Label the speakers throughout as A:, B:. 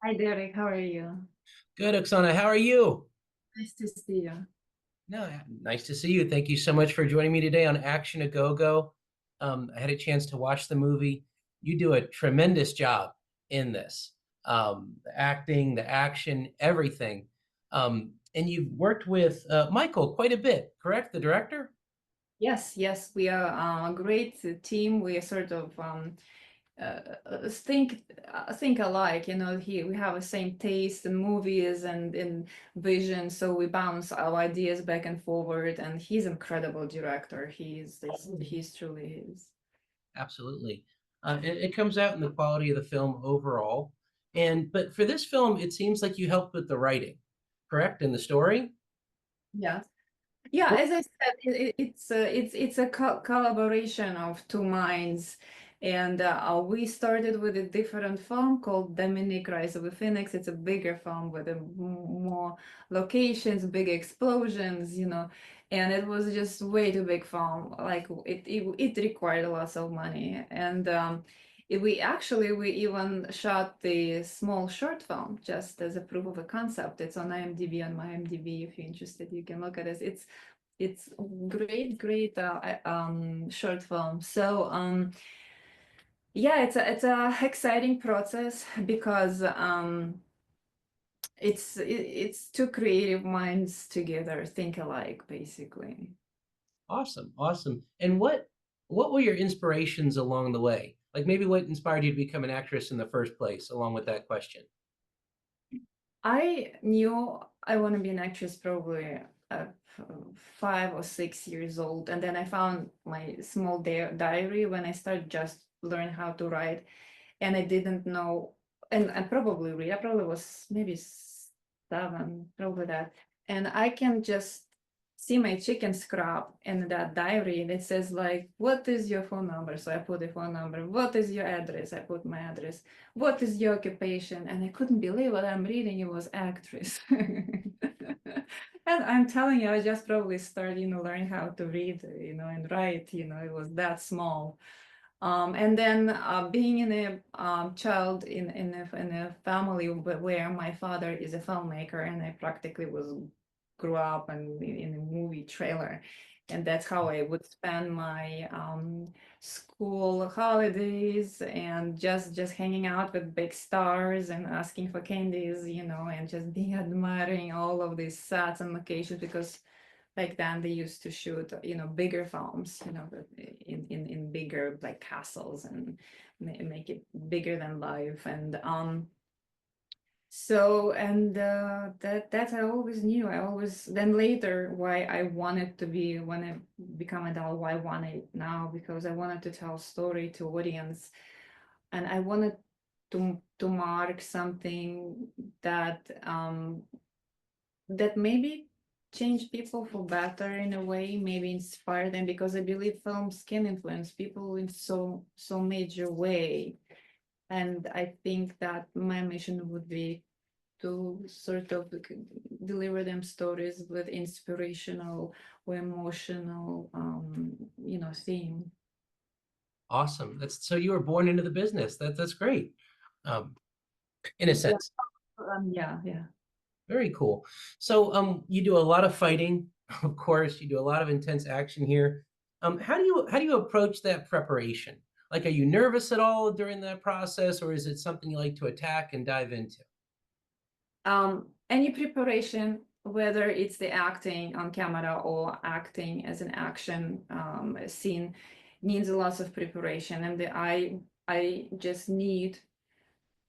A: Hi, Derek. How are you?
B: Good, Oksana. How are you?
A: Nice to see you.
B: No, nice to see you. Thank you so much for joining me today on Action a Go Go. I had a chance to watch the movie. You do a tremendous job in this. The acting, the action, everything. And you've worked with Michael quite a bit, correct? The director?
A: Yes, yes, we are a great team. We are sort of think alike. We have the same taste in movies and in vision, so we bounce our ideas back and forward. And he's incredible director. He's truly is.
B: Absolutely. It comes out in the quality of the film overall. But for this film, it seems like you helped with the writing, correct? In the story?
A: Yeah. Yeah,
B: What?
A: as I said, it's a collaboration of two minds, and we started with a different film called Dominique Rise of the Phoenix. It's a bigger film with more locations, big explosions, and it was just way too big film. Like it required lots of money, and we even shot the small short film just as a proof of a concept. It's on IMDb, on my IMDb. If you're interested, you can look at it. It's great short film. So yeah, it's a exciting process because it's two creative minds together, think alike, basically.
B: Awesome, awesome. And what were your inspirations along the way? Like maybe what inspired you to become an actress in the first place, along with that question?
A: I knew I want to be an actress probably at 5 or 6 years old, and then I found my small diary when I started just learn how to write, and I didn't know, and I probably read. I probably was maybe seven, probably that, and I can just see my chicken scrap in that diary, and it says like, "What is your phone number?" So I put the phone number. What is your address? I put my address. What is your occupation? And I couldn't believe what I'm reading. It was actress. And I'm telling you, I just probably started, learning how to read, and write, it was that small. And then being in a child in a family where my father is a filmmaker, and I practically grew up in a movie trailer, and that's how I would spend my school holidays, and just hanging out with big stars and asking for candies, and just being admiring all of these sets and locations, because back then they used to shoot, bigger films, in bigger like castles, and make it bigger than life. And so, and that I always knew. I always then later why I wanted to be when I become adult, why I want it now, because I wanted to tell story to audience, and I wanted to mark something that maybe change people for better in a way, maybe inspire them, because I believe films can influence people in so major way. And I think that my mission would be to sort of deliver them stories with inspirational or emotional theme.
B: Awesome. That's so you were born into the business. That's great. Um, in a
A: Yeah,
B: sense.
A: yeah, yeah.
B: Very cool. So you do a lot of fighting, of course. You do a lot of intense action here. How do you approach that preparation? Like, are you nervous at all during that process, or is it something you like to attack and dive into?
A: Any preparation, whether it's the acting on camera or acting as an action scene, needs a lot of preparation, and I just need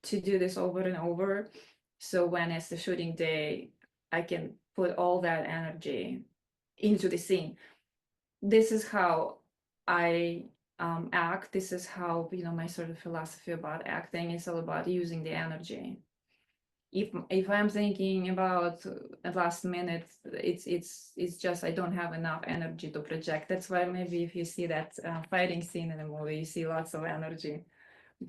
A: to do this over and over. So when it's the shooting day, I can put all that energy into the scene. This is how I act. This is how, my sort of philosophy about acting is all about using the energy. If I'm thinking about at last minute, it's just I don't have enough energy to project. That's why maybe if you see that fighting scene in a movie, you see lots of energy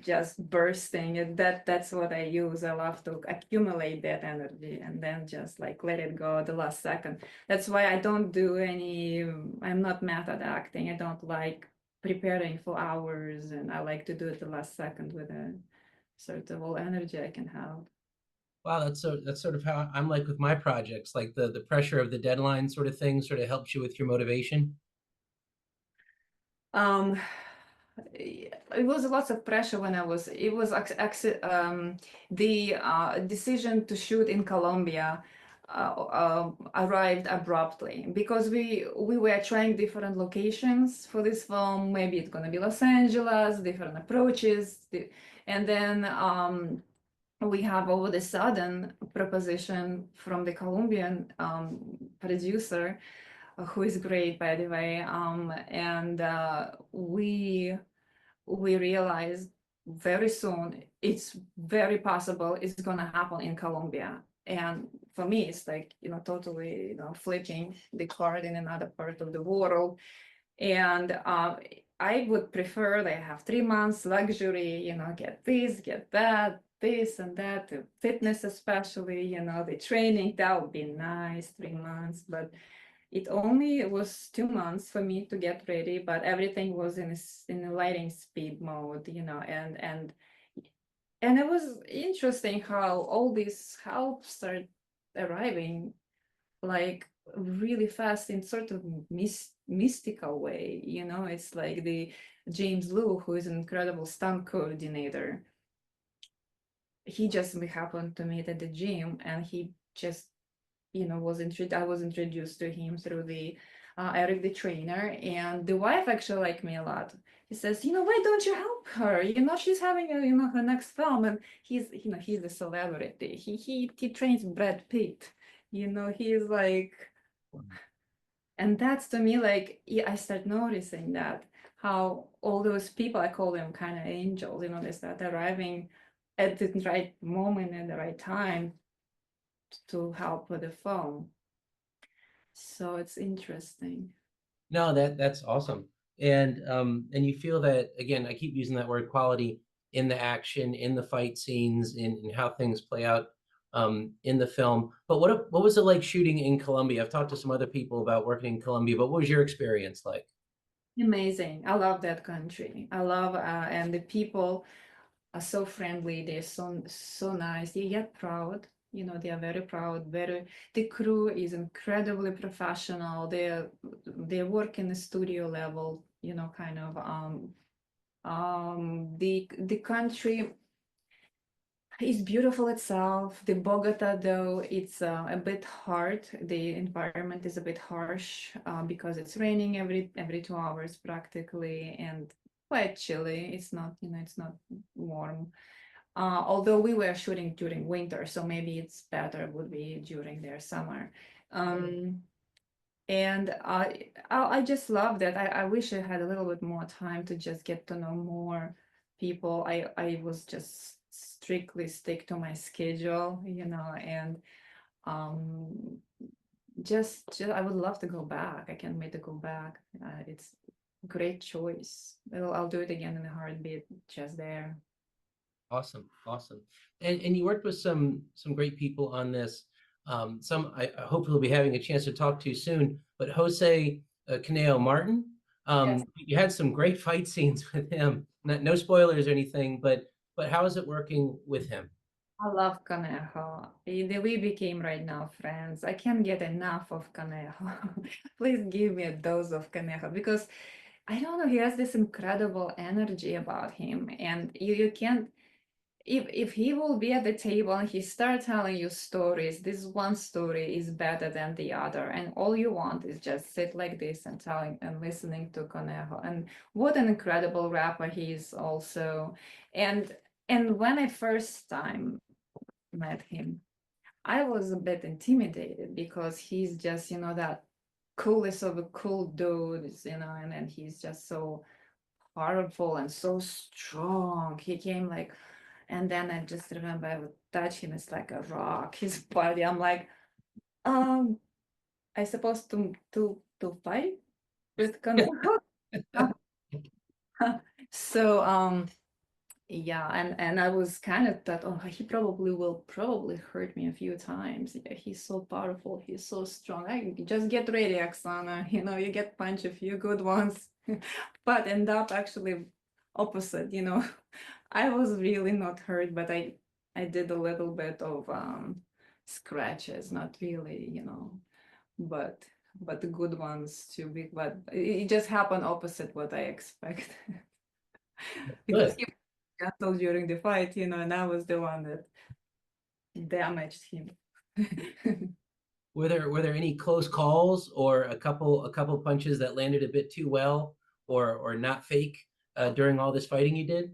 A: just bursting. That's what I use. I love to accumulate that energy and then just like let it go at the last second. That's why I don't do any. I'm not method acting. I don't like preparing for hours, and I like to do it the last second with a sort of all energy I can have.
B: Wow, that's sort of how I'm like with my projects, like the pressure of the deadline sort of thing sort of helps you with your motivation.
A: Um, it was lots of pressure when it was the decision to shoot in Colombia arrived abruptly because we were trying different locations for this film. Maybe it's gonna be Los Angeles, different approaches, and then we have all of a sudden proposition from the Colombian producer, who is great, by the way, and we realized very soon it's very possible it's gonna happen in Colombia. And for me, it's like, totally, flipping the card in another part of the world. And I would prefer they have 3 months luxury, get this, get that, this and that, the fitness especially, the training, that would be nice, 3 months. But it was 2 months for me to get ready, but everything was in a lighting speed mode, and it was interesting how all these help start arriving like really fast in sort of mystical way. It's like the James Liu, who is an incredible stunt coordinator. He just happened to meet at the gym, and he just I was introduced to him through the Eric the trainer, and the wife actually liked me a lot. He says, why don't you help her? She's having her next film, and he's a celebrity. He trains Brad Pitt. He's like, and that's to me like, yeah, I start noticing that how all those people, I call them kind of angels, they start arriving at the right moment and the right time to help with the film. So it's interesting.
B: No, that's awesome. And you feel that again, I keep using that word quality in the action, in the fight scenes, in how things play out in the film. But what was it like shooting in Colombia? I've talked to some other people about working in Colombia, but what was your experience like?
A: Amazing. I love that country. I love and the people are so friendly. They're so nice. They get proud. They are very proud. The crew is incredibly professional. They work in the studio level. Kind of the country is beautiful itself. The Bogota, though, it's a bit hard. The environment is a bit harsh because it's raining every 2 hours practically, and quite chilly. It's not warm. Although we were shooting during winter, so maybe it's better would be during their summer. And I just love that. I wish I had a little bit more time to just get to know more people. I was just strictly stick to my schedule, and um, just I would love to go back. I can't wait to go back. It's a great choice. I'll do it again in a heartbeat, just there.
B: Awesome, awesome. And you worked with some great people on this. Some I hopefully will be having a chance to talk to soon. But Jose Conejo Martin,
A: Yes.
B: you had some great fight scenes with him. No spoilers or anything, but how is it working with him?
A: I love Conejo. We became right now friends. I can't get enough of Conejo. Please give me a dose of Conejo because I don't know, he has this incredible energy about him. And you can't, if he will be at the table and he start telling you stories, this one story is better than the other. And all you want is just sit like this and telling and listening to Conejo. And what an incredible rapper he is also. And and when I first time met him, I was a bit intimidated because he's just, that coolest of a cool dude, and then he's just so powerful and so strong. He came like, and then I just remember I would touch him, it's like a rock, his body. I'm like, um, I supposed to fight with Conejo? So yeah, and I was kind of thought, oh, he probably will probably hurt me a few times. Yeah, he's so powerful, he's so strong. I just get ready, Oksana. You get punch a few good ones, but end up actually opposite. I was really not hurt, but I I did a little bit of scratches, not really, but the good ones too big. But it just happened opposite what I expect. Because
B: Good.
A: he canceled during the fight, and I was the one that damaged him.
B: Were there any close calls or a couple punches that landed a bit too well or not fake during all this fighting you did?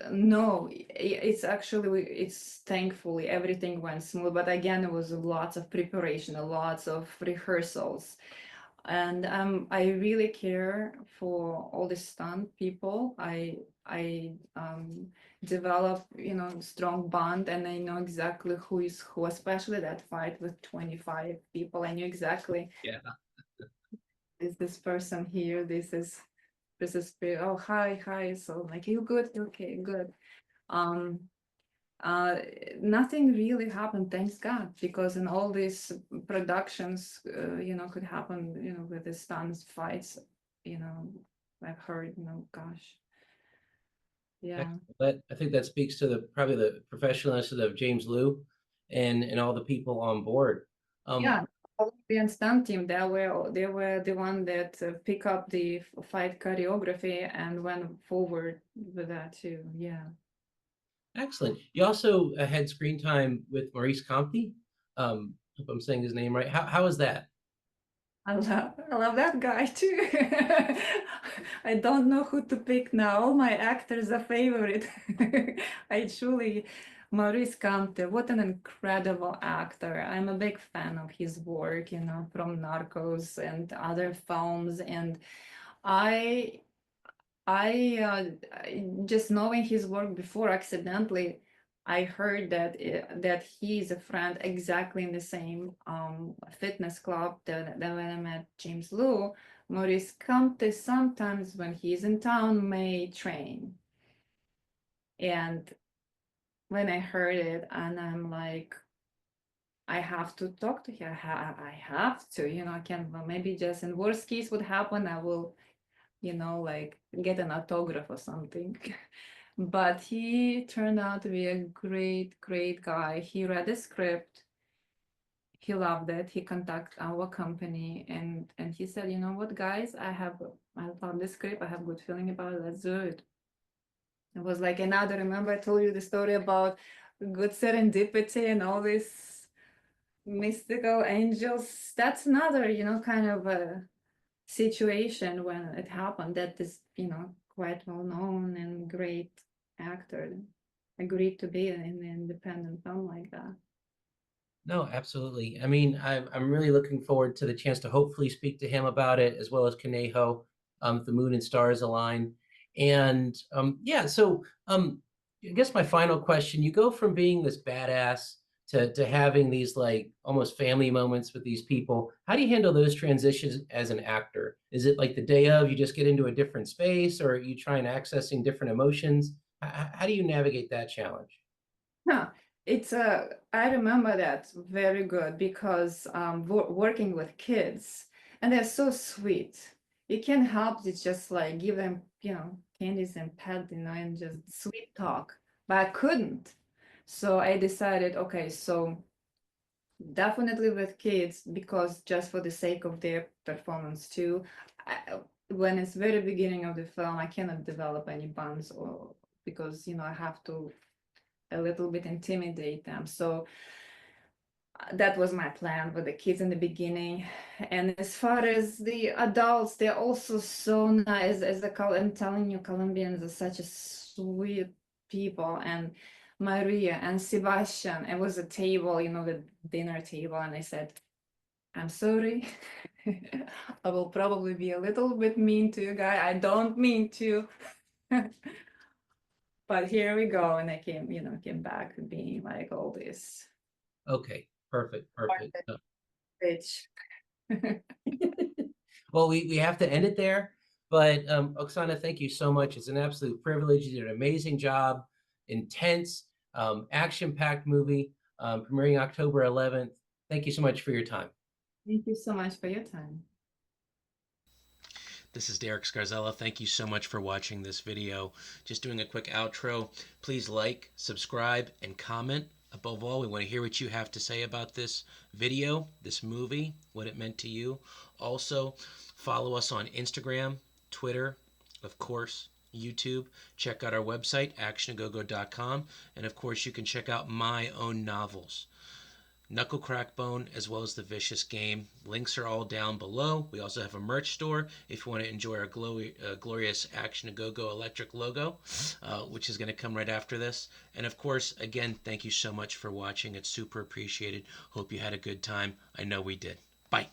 A: No, it's actually, it's thankfully everything went smooth, but again, it was lots of preparation, lots of rehearsals. And I really care for all the stunt people. I develop, strong bond, and I know exactly who is who, especially that fight with 25 people. I knew exactly,
B: Yeah.
A: is this person here, this is oh, hi, so like, you good, okay, good. um uh Nothing really happened, thanks God, because in all these productions, could happen, with the stunts fights, you know I've heard, gosh, yeah.
B: I think that speaks to probably the professionalism of James Liu and all the people on board. Um,
A: Yeah, Olympian stunt team, they were the one that pick up the fight choreography and went forward with that too. Yeah.
B: Excellent. You also had screen time with Maurice Compte. Hope I'm saying his name right. How was that?
A: I love that guy too. I don't know who to pick now. All my actors are favorite. I truly, Maurice Compte, what an incredible actor. I'm a big fan of his work, from Narcos and other films. And I just knowing his work before, accidentally, I heard that he is a friend exactly in the same fitness club that when I met James Liu. Maurice Comte sometimes when he's in town may train. And when I heard it, and I'm like, I have to talk to him. I have to, I can, well, maybe just in worst case would happen, I will, like get an autograph or something. But he turned out to be a great, great guy. He read the script, he loved it, he contacted our company, and he said, you know what, guys, I love the script, I have good feeling about it, let's do it. It was like another, remember I told you the story about good serendipity and all these mystical angels? That's another, kind of a situation when it happened that this, quite well known and great actor agreed to be in an independent film like that.
B: No, absolutely. I mean, I'm really looking forward to the chance to hopefully speak to him about it, as well as Conejo, if the moon and stars align. And yeah, so I guess my final question: you go from being this badass to having these like almost family moments with these people. How do you handle those transitions as an actor? Is it like the day of you just get into a different space, or are you trying accessing different emotions? How do you navigate that challenge?
A: Yeah, I remember that very good because working with kids, and they're so sweet. You can't help it, just like give them, candies and pet, and just sweet talk. But I couldn't. So I decided, okay, so definitely with kids, because just for the sake of their performance too. When it's very beginning of the film, I cannot develop any bonds, or because I have to a little bit intimidate them. So that was my plan with the kids in the beginning. And as far as the adults, they're also so nice. I'm telling you, Colombians are such a sweet people. And Maria and Sebastian, it was a table, the dinner table, and I said, I'm sorry. I will probably be a little bit mean to you guys. I don't mean to. But here we go. And I came back being like all this
B: Okay, perfect.
A: bitch.
B: Well, we have to end it there. But Oksana, thank you so much. It's an absolute privilege. You did an amazing job. Intense, action-packed movie, premiering October 11th. Thank you so much for your time.
A: Thank you so much for your time.
B: This is Derek Scarzella. Thank you so much for watching this video. Just doing a quick outro. Please like, subscribe, and comment. Above all, we want to hear what you have to say about this video, this movie, what it meant to you. Also, follow us on Instagram, Twitter, of course, YouTube. Check out our website, actionagogo.com. And of course, you can check out my own novels, Knuckle Crackbone, as well as The Vicious Game. Links are all down below. We also have a merch store if you want to enjoy our glorious Action A Go-Go electric logo, which is going to come right after this. And of course, again, thank you so much for watching. It's super appreciated. Hope you had a good time. I know we did. Bye.